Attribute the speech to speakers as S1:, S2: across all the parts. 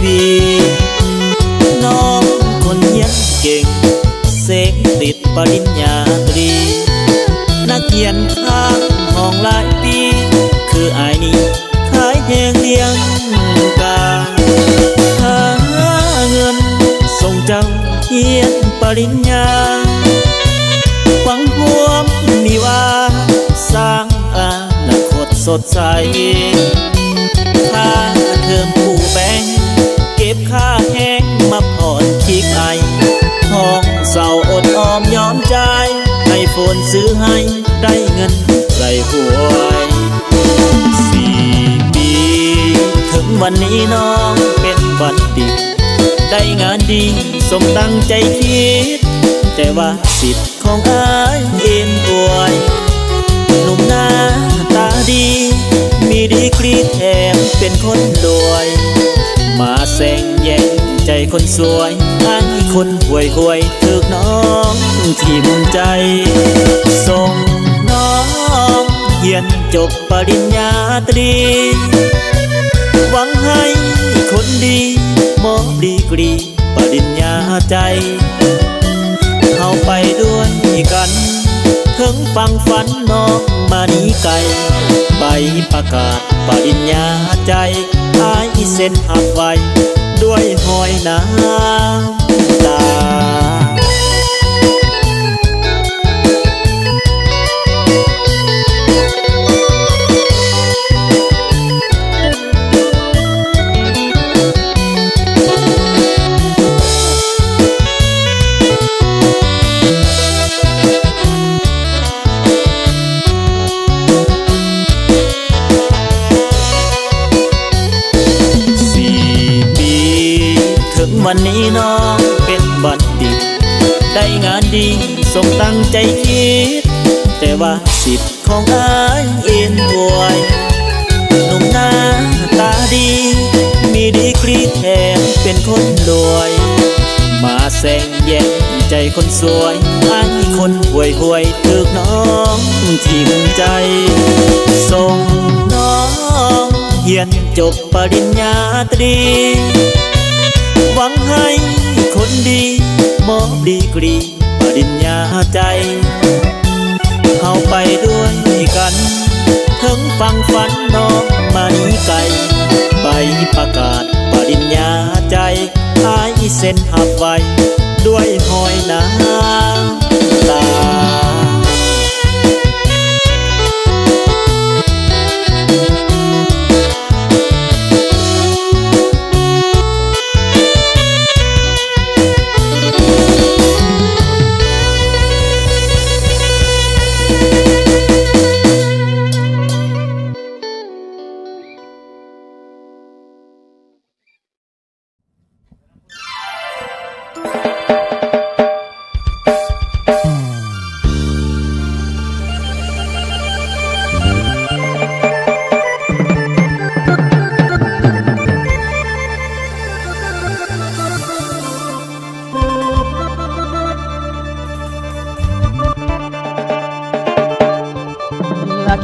S1: วีน้องคนเรียนเก่งเสกติดปริญญาตรีนักเรียนข้างห้องหลายปีคืออายนี่ขายแหงเลี้ยงกาหาเงินส่งเจ้าเรียนปริญญาหวังพวมมีว่าสร้างอนาคตสดใสค่าเทอมผู้แบงเก็บค่าแห้งมาผ่อนคิกไอห้องเศร้าอดออมยอมใจให้ฝนซื้อให้ได้เงินใส่หวย4 ปีถึงวันนี้น้องเป็นบัณฑิตได้งานดีสมตั้งใจคิดแต่ว่าสิทธิ์ของอายเอ็นอวยหนุ่มหน้าตาดีมีดีกรีแถมเป็นคนรวยมาแซงแย่งใจคนสวยอันคนห่วยห่วยถึกน้องทิ่มใจส่งน้องเรียนจบปริญญาตรีหวังให้คนดีมอบดีกรีปริญญาใจเข้าไปด้วยกันถึงฟังฝันน้องมานีไกลไปประกาศปริญญาใจอายเส้นหักไว้ด้วยหอยน้ำตาวันนี้น้องเป็นบัณฑิตได้งานดีสมตั้งใจคิดแต่ว่าสิทธิ์ของอายเอ็นอวยหนุ่มหน้าตาดีมีดีกรีแถมเป็นคนรวยมาแซงแย่งใจคนสวยอันคนห่วยห่วยถึกน้องทิ่มใจส่งน้องเรียนจบปริญญาตรีหวังให้คนดีมอบดีกรีปริญญาใจเข้าไปด้วยกันถึงฟังฝันน้องมานีไกลไปประกาศปริญญาใจอายเส้นหักไว้ด้วยหอยน้ำตา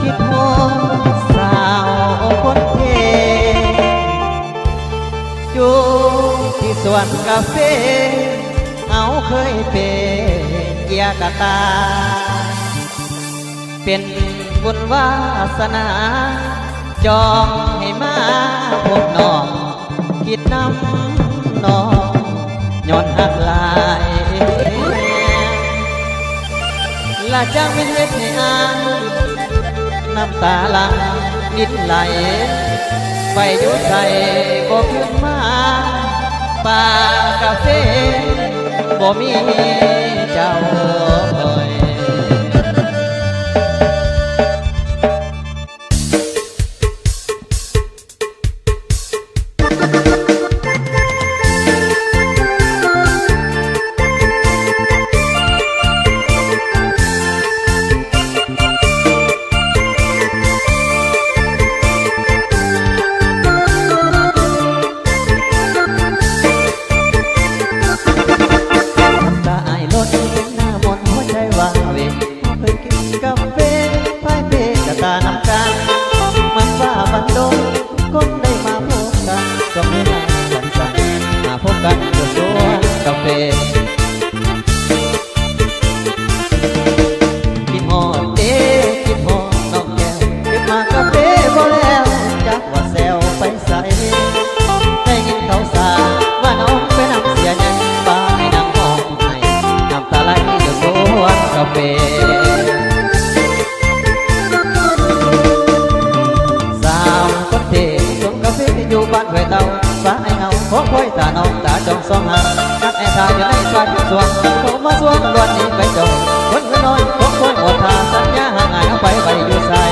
S2: คิดฮอดสาวคนเทอยู่ที่สวนกาแฟเอาเคยเป็นเกียกะตาเป็นบุญวาสนาจองให้มาพบน้องคิดน้ำน้องย้อนหักหลายละจังเป็นเฮ็ดให้อายน้ำตาหลังนิดไหลไปอยู่ใส่บ่ขึ้นมาป่ากาแฟบ่มีเจ้าคอย น อยู่สวนกาแฟกินหอดเด้กินหอดน้องแก้วเก็บมากาแฟบ่แล้วจักว่าแซวไปใส่ได้ยินเขาสาว่าน้องไปนำเสียยังบ้าให้นางห้องให้น้ำตาไหลอยู่สวนกาแฟสาวคนเทสวนกาแฟอยู่บ้านห้วยเตาฟ้าไอ้เงาของคอยตาน้องตาจองสองหางนักแอทาอยู่ในซอยสวนเขามาสวนล้วนนี้ไปจองคนเงินน้อยของคอยหมดทาสัญญาห่างหายเอาไปอยู่ใส่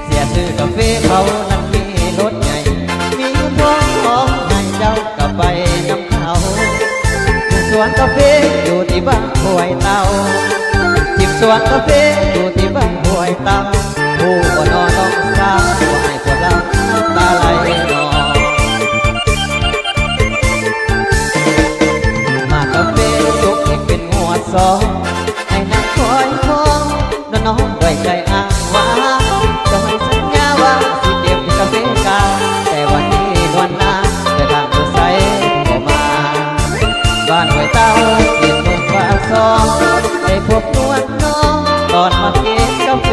S2: เสียซื้อกาแฟเขานั้นมีรถใหญ่มีเงินทองของให้เจ้ากลับไปนำเขาสวนกาแฟอยู่ที่บ้านห้วยเตาทิมสวนกาแฟอยู่ที่บ้านห้วยเตาผู้บ่นอนน้องสาวให้พวกเราน้ำตาไหลนองมากาแฟสุกอีกเป็นหัวซองให้นักคอยมองน้องไว้ใจอ้างว่าจะให้สัญญาว่าสิเก็บกาแฟกาแต่วันนี้นวลนาจะทางดูใสก็มาบ้านห้วยเต้าเก็บเมืองว่าซองได้พบนวลน้องตอนมาเก็บกาแฟ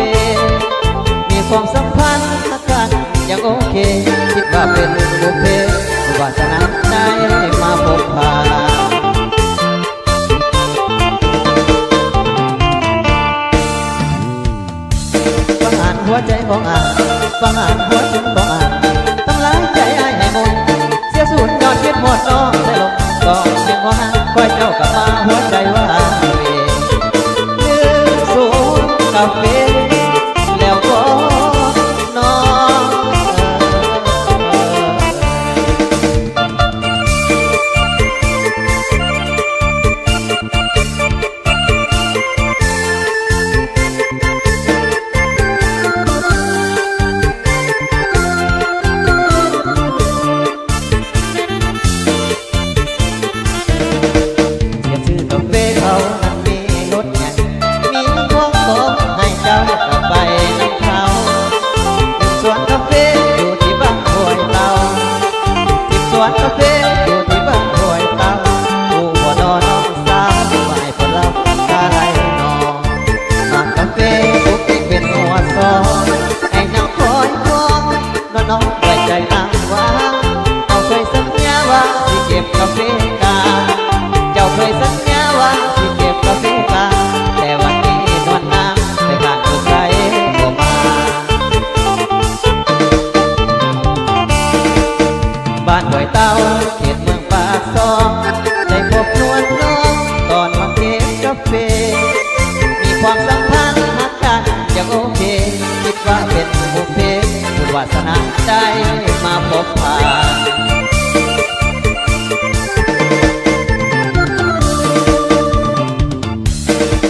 S2: มีความสัมพันธ์กันยังโอเคคิดว่าเป็นบุพเพวาสนาได้มาพบพาฟังอ่านหัวใจของอ่านฟังอ่านหัวใจของอ่านตั้งหลายใจอ้ายให้มนเสียสูญยอดคิดหมดน้องได้ลงก็ยังว่าคอยเจ้ากลับมาหัวใจว่าเวลืมสูงกาแฟแล้วก็น้องเสียชื่อกาแฟเขานั้นมีรถใหญ่มีของของให้เจ้ากลับไปนำเขาสวนกาแฟอยู่ที่บ้านห้วยเตาทิมสวนกาแฟอยู่ที่บ้านห้วยเตาผู้บ่นอนน้องสาวว่าให้พวกเราตาไหลนองมากาแฟสุกอีกเป็นหัวซองให้นางคอยมองน้องไว้ใจอ้างว่าเอาเคยสัญญาว่าสิเก็บกาแฟกาเจ้าเคยสัญญาว่าสิเก็บกาแฟกาแต่วันนี้นวลน้ำไปบ้านผู้ใส่บ่มาบ้านห้วยเต้าเขตเมืองปากซองได้พบนวลน้องตอนมาเก็บกาแฟมีความสัมพันธ์ฮักกันยังโอเคคิดว่าเป็นบุพเพบุญวาสนาได้มาพบผ่าน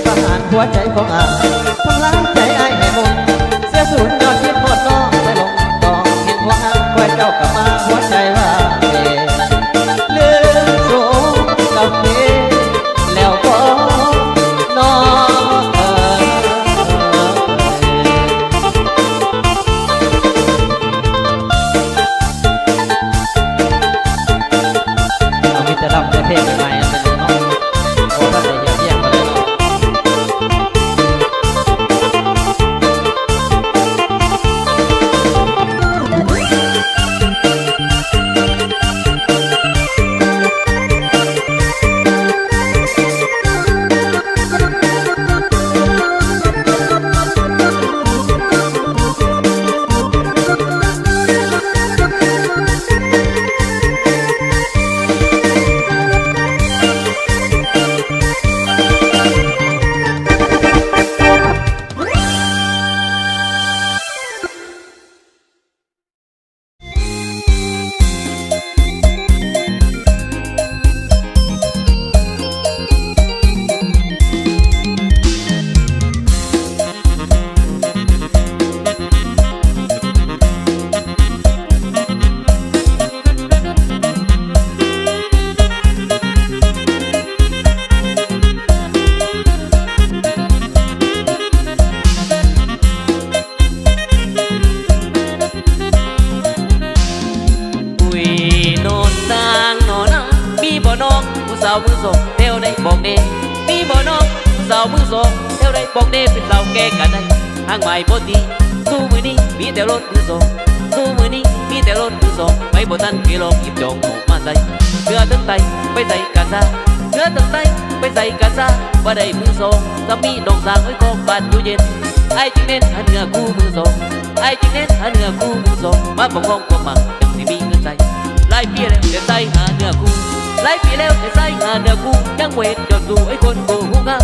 S2: ประหารหัวใจของอ่านทำร้ายใจอ้ายให้มนเสียสูญยอดคิดหมดน้องได้ลงต้องเห็นหัวหางคอยเจ้ากลับมาหัวใจว่าเวลืมสูงกาแฟแล้วก็น้องเอามิตรรับแต่เพลงใหม่ๆเป็นเนาะโอ้ท่านได้เยี่ยมมาเลยเนาะ
S3: าวมือส่งเที่ยวได้บอกเดมีบ่น้องสาวมือส่งเที่ยวได้บอกเดเป็นเราแก่กันได้ทางใหม่บ่ดีสู้มือนี้มีแต่รถมือส่งสู้มือนี้มีแต่รถมือส่งไปบ่ทันกี่ลองหยิบจองออกมาใส่เสื้อตั้งไตไปใส่กาซาเสื้อตั้งไตไปใส่กาซาว่าได้มือส่งสามีดองสางไว้กองบานอยู่เย็นไอ้จึงเน้นหาเนื้อคู่มือส่งไอ้จึงเน้นหาเนื้อคู่มือส่งมาประคองความหมักยังสิมีเงินใส่หลายปีแล้วแต่ใส่หาเนื้อคู่หลายปีแล้วแต่ใส่หาเนื้อคู่ยังเวทยอดดูไอ้คนโกหูงาม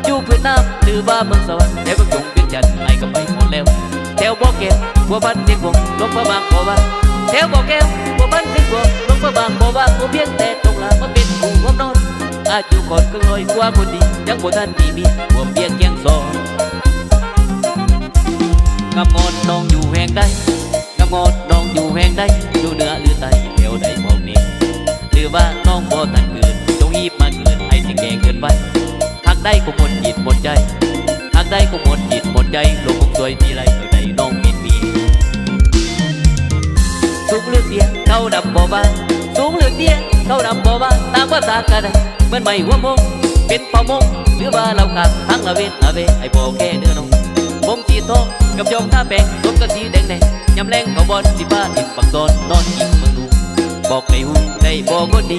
S3: อยู่พื้นน้ำหรือว่าเมืองสวรรค์แต่บางจงเปลี่ยนจันไอ้ก็ไปหมดแล้วแถวบ่อแก้วบัวบ้านเสียงวงลงพระบางบ่อว่าแถวบ่อแก้วบัวบ้านเสียงวงลงพระบางบ่อว่ากูเพียงแต่ตรงหลังมาเป็นผู้ร่วมนอนอายุก่อนก็ลอยกว่าคนดียังบ่ทันมีบ่เพียงเกียงซอนงามงอดน้องอยู่แห่งใดงามงอดน้องอยู่แห่งใดอยู่เหนือหรือใต้แถวใดบอกนี้หรือว่าน้องบ่ทันเกิดจงหีบมาเกิดไอ้สิแก่เกินไปหักได้ก็หมดจิตหมดใจหักได้ก็หมดจิตหมดใจโลกคงสวยทีไรเท่าใดน้องเป็นมีสูงเลือกเดียเข้าดำบ่บ้านสูงเลือกเดียเข้าดำบ่บ้านตามภาษากันได้เหมือนไม่หัวมงเป็นเป่ามงหรือว่าเราขาดทั้งละเวนละเวไอ้บ่แค่เนื้อน้องมงจีทองกับยองท่าแปงรถกระสีแดงแดงยำแรงเขาบอลสิบ้าติดปักซอนนอนยิ้มเมืองดูบอกในหูได้บอกก็ดี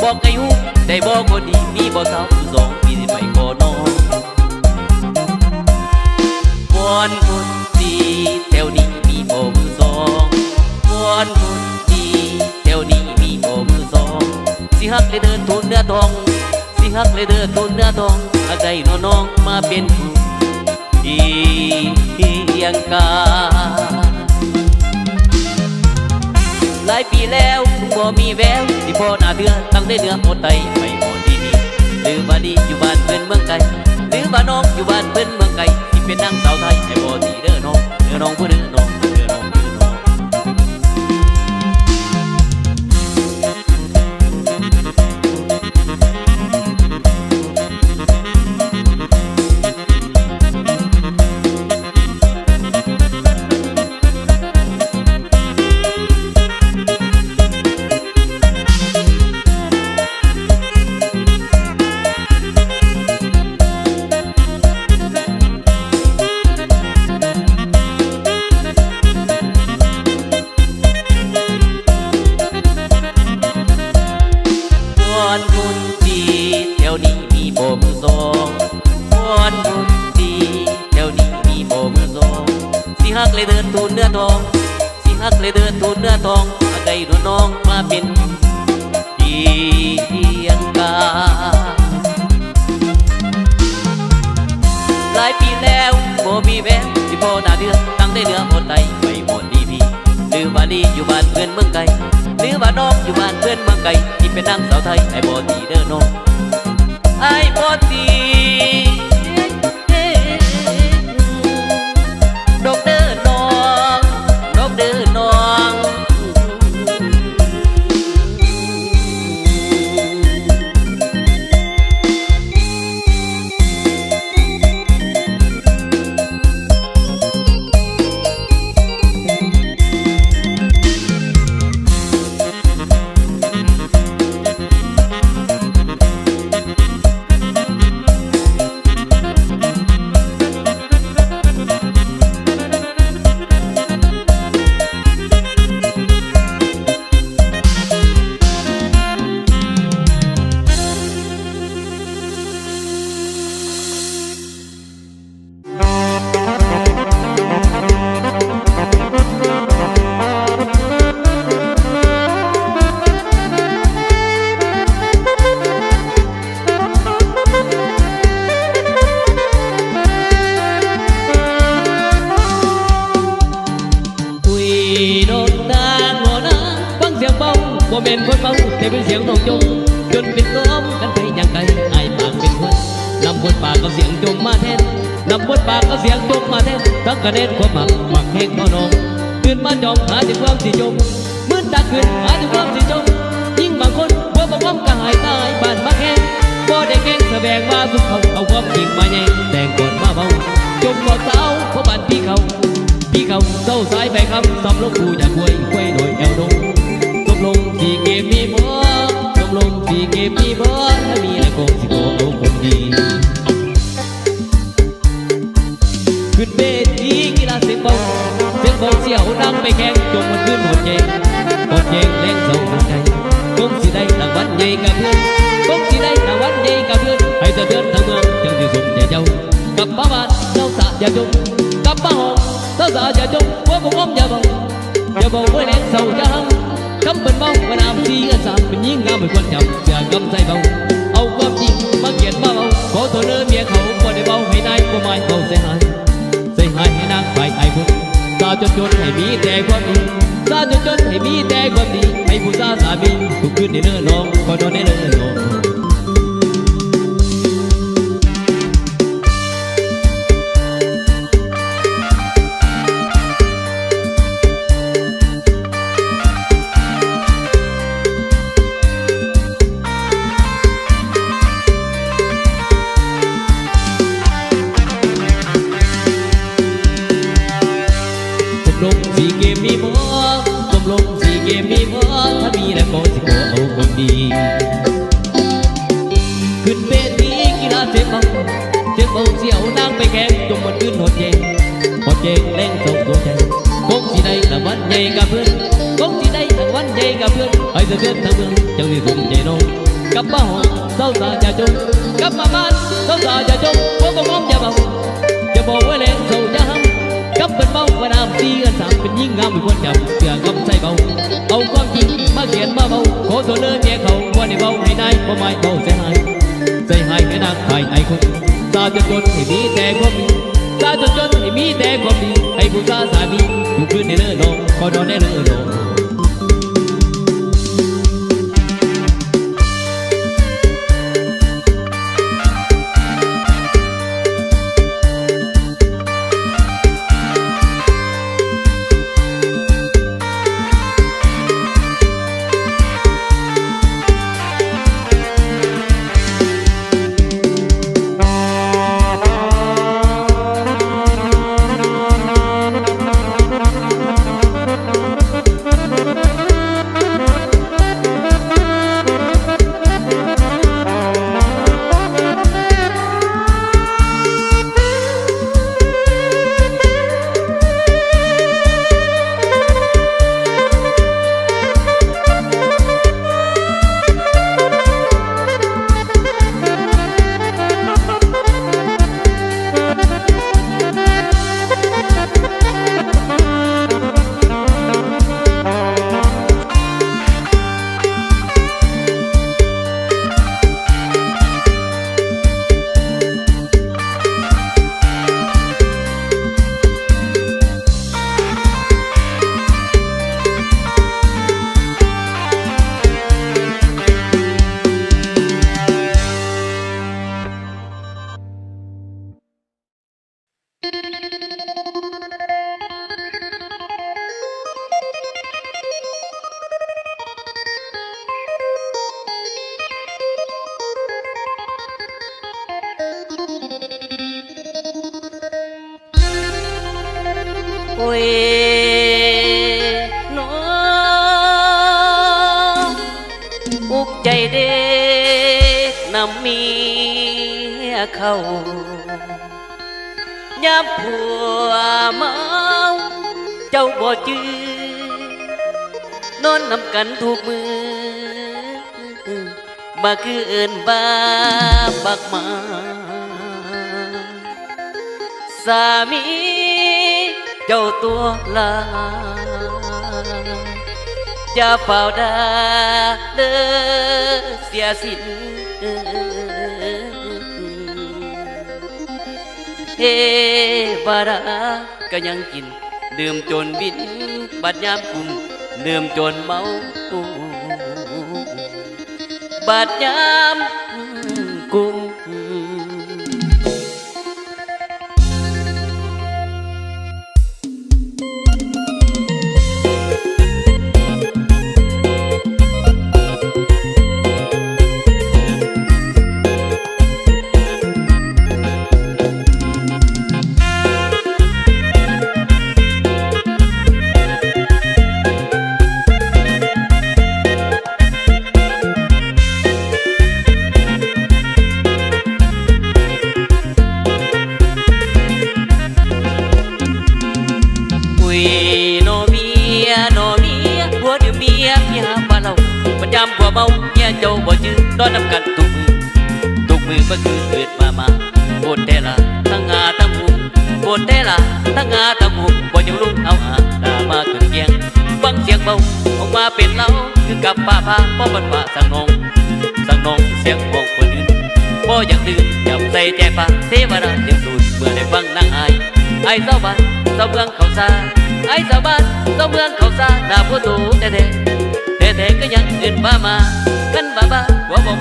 S3: บอกในหูได้บอกก็ดีมีบ่สาวสองปีไปบ่นอนวอนคนดีแถวนี้มีบ่มือสองวอนคนดีแถวนี้มีบ่มือสองสิฮักเลยเดินทุนเนื้อทองสิฮักเลยเดินทุนเนื้อทองอาใจน้องมาเป็นผู้ดีเพียงกาหลายปีแล้วบ่มีแววที่พ่อหน้าเดือตั้งได้เนื้อหมดไตไม่หมดดีหรือว่าดีอยู่บ้านเพื่อนเมืองไกลหรือว่าน้องอยู่บ้านเพื่อนเมืองไกลที่เป็นนางสาวไทยไอ้บ่ดีเด้อน้องเด้อน้องผู้เด้อน้องเด้อน้องเด้อน้องฮักเลยเดินทูนเนื้อทองสิฮักเลยเดินทูนเนื้อทองอาใจดูน้องมาเป็นเพียงกาหลายปีแล้วบ่มีแววที่พ่อหน้าเดือนตั้งได้เนื้อหมดไตไม่หมดดีพี่หรือว่าดีอยู่บ้านเพื่อนเมืองไกลหรือว่าน้องอยู่บ้านเพื่อนเมืองไกลที่เป็นนางสาวไทยไอ้บ่ดีเด้อน้องไอ้บ่ดีดอกเด้อน้องดอกเด้อน้องบ่เป็นคนเบาแต่เป็นเสียงน้องจงจนเป็นลมกันไปอย่างไกลไอ้ปากเป็นคนนำบทปากกับเสียงจงมาแทนนำบทปากกับเสียงจงมาแทนทั้งกระเด็นความหมักแห้งน้องตื่นมาจอมหาถึงความสิจมมืดตาขึ้นหาถึงความสิจมยิ่งบางคนบ่บอกความกายตายบ้านมาแห้งบ่ได้แข่งแสดงว่าสุขเขาเอาความจริงมาแย่งแต่งก่อนมาเบาจมบ่สาวเพราะบ้านพี่เขาเศร้าสายไปคำสำลงกูอยากคุยโดยแอวดงลงที่เก็บมีบ่ตกลงที่เก็บมีบ่ อย่าจมกลับมาหอมสาวอย่าจมหัวผมอ้อมอย่าบอกไว้แรงเศร้าอย่าหังคำเป็นเมาว่าน้ำที่อันสามเป็นยิ่งงามไม่ควรจำเสียกำใส่เบาเอาความจริงมาเขียนมาเบาขอโทษเนื้อเมียเขาบ่ได้เบาให้นายบ่ไม่เบาเสียหายให้นางไปไอ้บุญสาวจนให้มีแต่ความดีสาวจนให้มีแต่ความดีให้ผู้สาวสามีทุกคืนในเนื้อน้องก็นอนในเนื้อน้องลงสี่เกมมีบ่ตกลงสี่เกมมีบ่ถ้ามีแล้วก็สิขอเอาคนดีขึ้นเวทีกีฬาเจ็บเบาเสียวนางไปแข่งจงมันขึ้นหดเย่เล่งส่งตัวใจคงสิได้รางวัลใหญ่กับเพื่อนคงสิได้รางวัลใหญ่กับเพื่อนให้เพื่อนทั้งเมืองจังสิสมใจน้องกลับมาห้องเศร้าตาอย่าจมกลับมาบ้านเศร้าตาอย่าจมหัวก็มองอย่าบอกไว้แรงเศร้าอย่าห้ำกับเป็นเบาว่าน้ำตีกันสามเป็นยิ่งงามไม่ควรจับเสื่อกำใส่เบาเอาความจริงมาเขียนมาเบาขอโทษเนื้อเมียเขาว่าในเบาให้นายบ่ไม่เบาเสียหายให้นางไปไอ้คนสาวจนให้มีแต่ความดีสาวจนให้มีแต่ความดีให้ผู้สาวสามีทุกคืนในเนื้อน้องก็นอนในเนื้อน้องโอ้ยน้องอุกใจเด็กนำเมียเข้ายามผัวเมาเจ้าบ่จื้อนอนนำกันทุกมือมาคือเอิ้นบ้าบักมาสามีเจ้าตัวลาอย่าเฝ้าด่าเด้อเสียสินเฮบาราก็ยังกินดื่มจนบินบัดยามกุมดื่มจนเมาบัดยามกุมยามผัวเมาเมียเจ้าบ่จื้อนอนนำกันทุกมือก็คือเกิดมาโคตรแต่ละทั้งงาทั้งหูโคตร ทั้งงาทั้งหุบบ่ยังรุ่นเอาอาตามาขึ้นเกียงฟังเสียงเบาออกมาเป็นเล่าคือกับป้าพาบ่บันว่าสั่งนองเสียงของคนอื่นบ่อยากตื่นจับใส่แจป่าเทวดาเต็มสูดเมื่อได้ฟังนางอายเจ้าบ้านเจ้าเมืองเขาซาเจ้าบ้านเจ้าเมืองเขาซาหน้าผู้ตูแต่ก็ยังอื่นมากันบ้า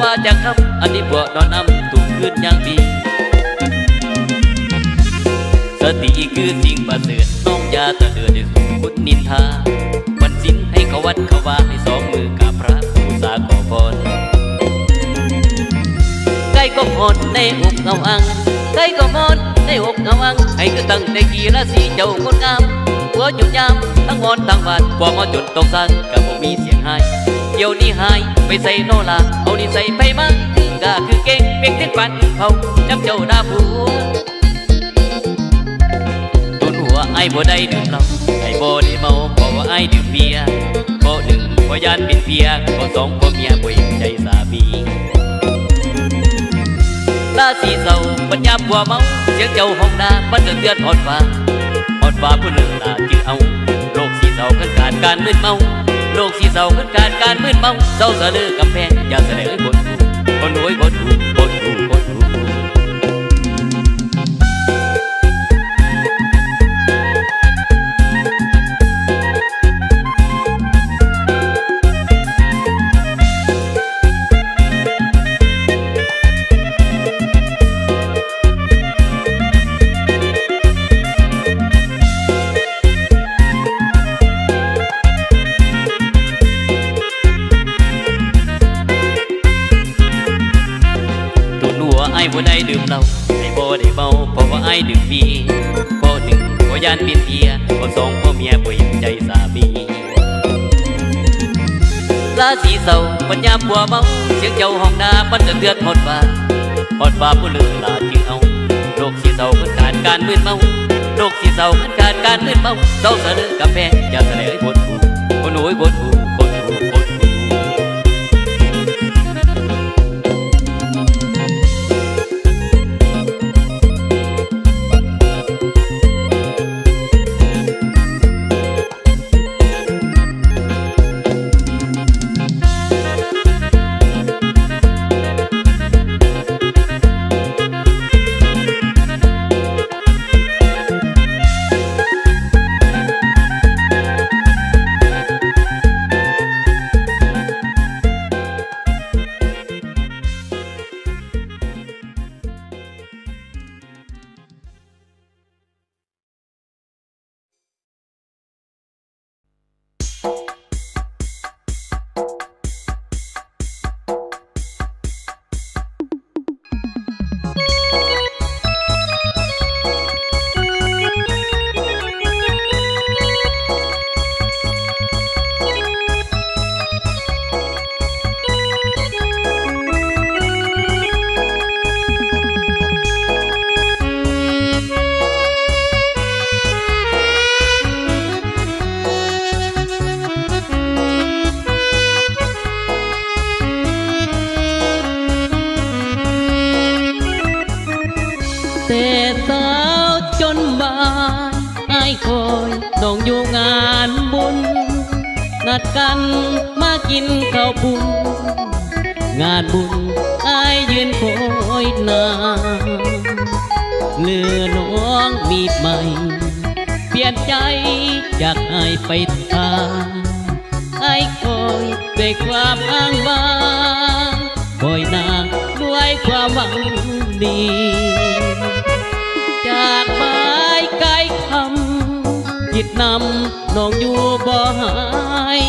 S3: ว่าจากคำอันนี้พวกนอนน้ำถูกคืนยังดีสติคือสิ่งประเสริฐน้องยาตะเดือดสู่คุณนินทาวันสิ้นให้เขาวัดเขาว่าให้สองมือกับพระผู้สาขอพรใกล้ก็หมดในอกเงาอังใกล้ก็หมดในอกเงาอังให้คือตั้งแต่กี่ราศีเจ้างดงามหัวหยุดยามทั้งมอนทั้งบาดกว่ามาจุดตกสันกับผมมีเสียงหายเดี๋ยวนี้หายไปใส่โนลาเอานี่ใส่ไปมาก็คือเก่งเพียงแต่ปันเขาจับเจ้าหน้าผัวตุนหัวไอ้บ่ได้ดื่มเหล้าไอ้บ่ได้เมาเพราะว่าไอ้ดื่มเบียร์บ่หนึ่งบ่ยานเป็นเพียบ่สองบ่เมียบ่เห็นใจสามีตาสีเศร้าปัญญาผัวเมาเสียงเจ้าห้องนามันเตือนหอดฟ้าผู้เลือกตาจื้อเอาโรคสีเศร้าขึ้นขาดการมึนเมาโรคสีเศร้าขึ้นขาดการมึนเมาเศร้าสะลือกำแพงอย่าเสนอคนรวยคนถูกไอ้บ่ได้ดื่มเหล้าไอ้บ่ได้เมาเพราะว่าไอ้ดื่มเบียร์บ่หนึ่งบ่ยานเป็นเพียบ่สองบ่เมียบ่เห็นใจสามีราศีเศร้าปัญญาผัวเมาเสียงเจ้าห้องนามันเตือนหอดฟ้าผู้เลือกตาจื้อเอาโรคสีเศร้าขึ้นขาดการมึนเมาโรคสีเศร้าขึ้นขาดการมึนเมาเศร้าสะลือกำแพงอย่าเสนอคนรวยคนถูก
S2: แต่สาวจนบ่ายไอ้คอยน้องอยู่งานบุญนัดกันมากินข้าวปุ้นงานบุญไอ้ยืนคอยนานเหลือน้องมีใหม่เปลี่ยนใจจากไอ้ไปทางไอ้คอยด้วยความอ้างว้างคอยนางด้วยความหวังดีจากไม้ไกลคำจิตนำน้องอยู่บ่หาย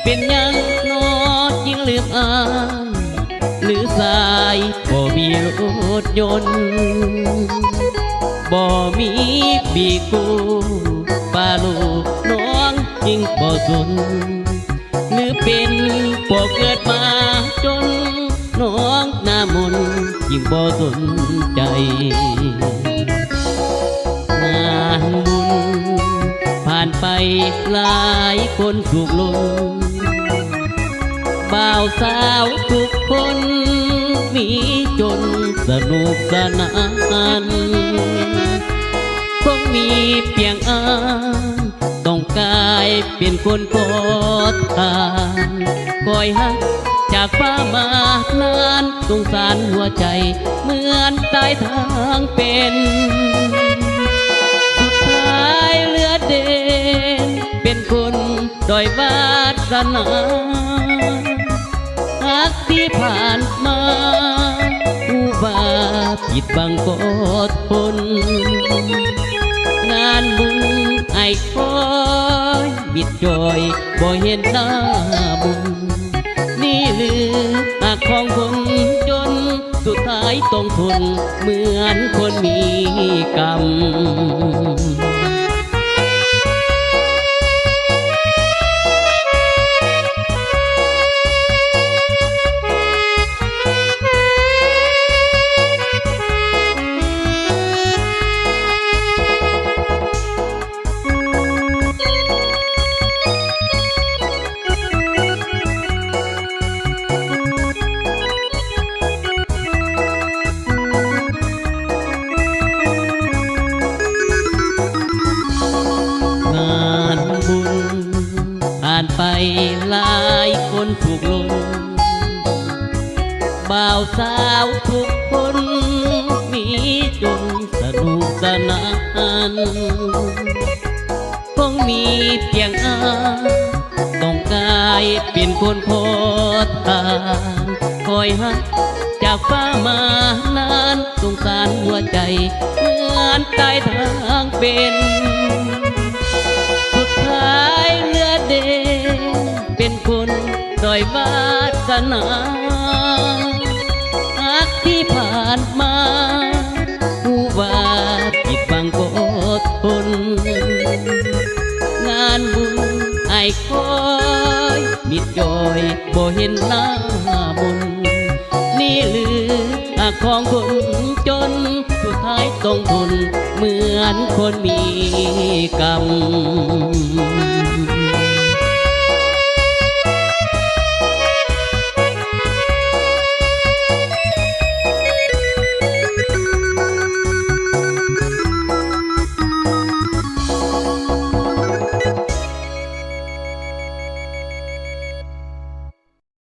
S2: เป็นยังนอยิ่งลืมอ้ายหรือสายบ่มีรถยนต์บ่มีปีกูป้าลูกน้องยิ่งบ่สนหรือเป็นบ่เกิดมาจนน้องหน้ามนยิ่งบ่สนใจงานบุญผ่านไปหลายคนถูกลงบ่าวสาวทุกคนมีจนสนุกสนานคง
S3: มีเพียงอ้ายต้องกลายเป็นคนขอทานคอยหักจากฟ้ามานานสงสารหัวใจเหมือนตายทางเป็นสุดท้ายเหลือเด่นเป็นคนด้อยวาสนาหักที่ผ่านมาผู้ว่าผิดบังกดทนงานบุญไอ้คอยบิดจอยบ่เห็นหน้าบุญนี่หรือหักของคนจนสุดท้ายต้องทนเหมือนคนมีกรรมงานบุญผ่านไปหลายคนถูกลงบ่าวสาวทุกคนมีจนสนุกสนานคงมีเพียงอ้ายต้องกลายเป็นคนโพธทานคอยหักจากฟ้ามานานสงสารหัวใจเหมือนตายทางเป็นสุดท้ายเหลือเด่นเป็นคนด้อยวาสนาหักที่ผ่านมาผู้ว่าผิดบังกดทนงานบุญไอ้คอยมิดจอยบ่เห็นหน้าบุญนี่หรือหักของคนจนสุดท้ายต้องทนเหมือนคนมีกรรม